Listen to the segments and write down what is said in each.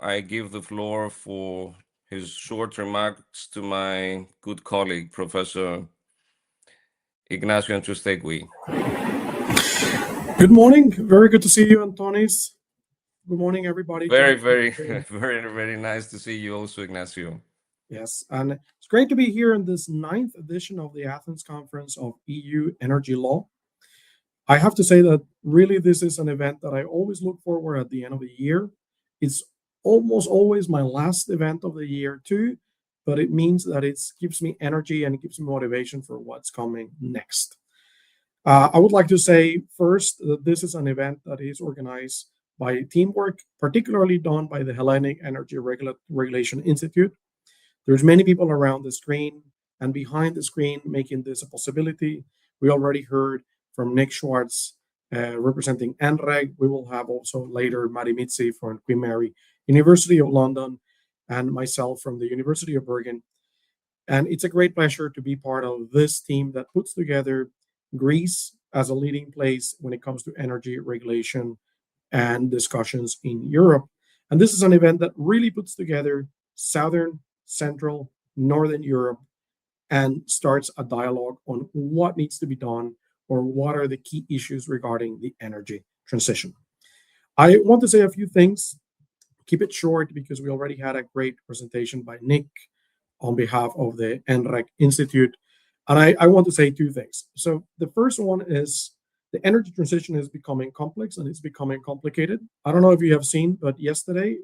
I give the floor for his short remarks to my good colleague, Professor Ignacio Anchustegui. Good morning. Very good to see you, Antonis. Good morning, everybody. Very, very, very nice to see you also, Ignacio. Yes, and it's great to be here in this ninth edition of the Athens Conference of EU Energy Law. I have to say that really this is an event that I always look forward at the end of the year. It's almost always my last event of the year too, but it means that it gives me energy and it gives me motivation for what's coming next. I would like to say first that this is an event that is organized by teamwork, particularly done by the Hellenic Energy Regulation Institute. There's many people around the screen and behind the screen making this a possibility. We already heard from Nick Schwartz representing NREG. We will have also later Mari Mitzi from Queen Mary University of London and myself from the University of Bergen. And it's a great pleasure to be part of this team that puts together Greece as a leading place when it comes to energy regulation and discussions in Europe. And this is an event that really puts together Southern, Central, Northern Europe and starts a dialogue on what needs to be done or what are the key issues regarding the energy transition. I want to say a few things, keep it short because we already had a great presentation by Nick on behalf of the NREG Institute. And I want to say two things. So the first one is the energy transition is becoming complex and it's becoming complicated. I don't know if you have seen, but yesterday,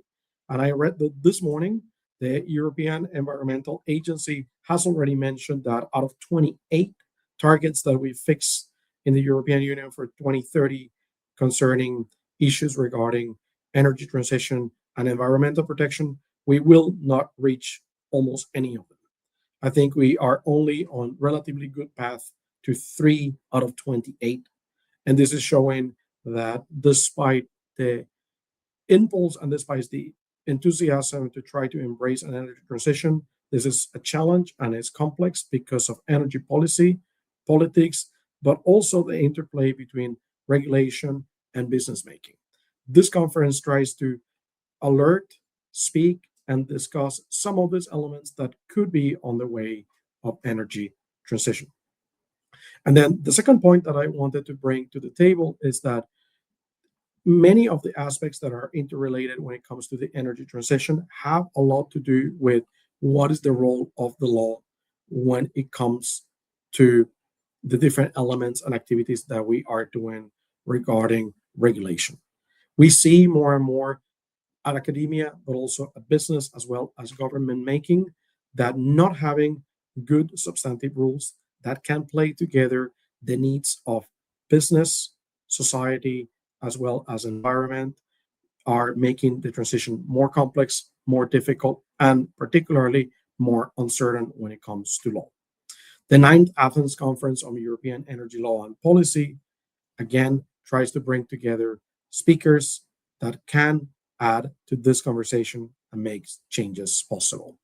and I read that this morning, the European Environmental Agency has already mentioned that out of 28 targets that we fixed in the European Union for 2030 concerning issues regarding energy transition and environmental protection, we will not reach almost any of them. I think we are only on relatively good path to 3 out of 28. And this is showing that despite the impulse and despite the enthusiasm to try to embrace an energy transition, this is a challenge and it's complex because of energy policy, politics, but also the interplay between regulation and business making. This conference tries to alert, speak, and discuss some of these elements that could be on the way of energy transition. And then the second point that I wanted to bring to the table is that many of the aspects that are interrelated when it comes to the energy transition have a lot to do with what is the role of the law when it comes to the different elements and activities that we are doing regarding regulation. We see more and more at academia, but also at business as well as government making, that not having good substantive rules that can play together the needs of business, society, as well as environment are making the transition more complex, more difficult, and particularly more uncertain when it comes to law. The ninth Athens Conference on European Energy Law and Policy, again, tries to bring together speakers that can add to this conversation and make changes possible.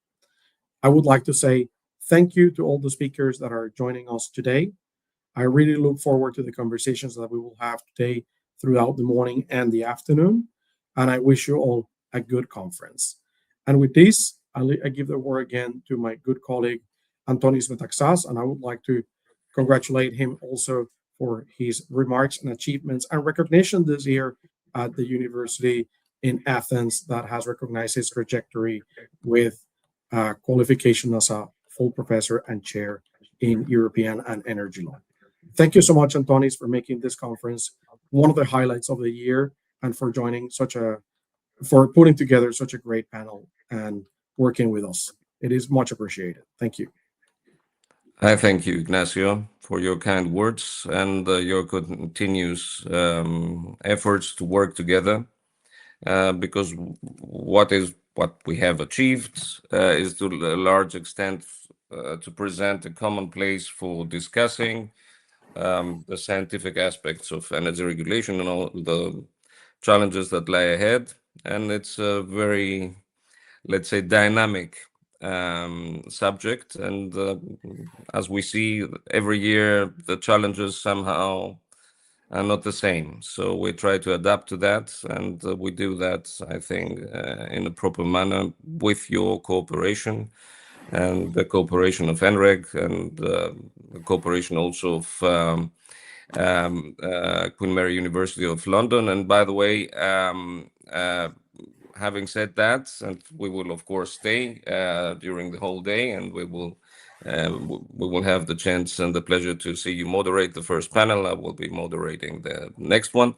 I would like to say thank you to all the speakers that are joining us today. I really look forward to the conversations that we will have today throughout the morning and the afternoon. And I wish you all a good conference. And with this, I give the word again to my good colleague, Antonis Metaxas, and I would like to congratulate him also for his remarks and achievements and recognition this year at the University in Athens that has recognized his trajectory with qualification as a full professor and chair in European and energy law. Thank you so much, Antonis, for making this conference one of the highlights of the year and for for putting together such a great panel and working with us. It is much appreciated. Thank you. I thank you, Ignacio, for your kind words and your continuous efforts to work together. Because what we have achieved is to a large extent to present a common place for discussing the scientific aspects of energy regulation and all the challenges that lie ahead. And it's a very, let's say, dynamic subject. And as we see every year, the challenges somehow are not the same. So we try to adapt to that, and we do that, I think, in a proper manner with your cooperation and the cooperation of NREG and the cooperation also of Queen Mary University of London. And by the way, having said that, and we will of course stay during the whole day, and we will have the chance and the pleasure to see you moderate the first panel. I will be moderating the next one.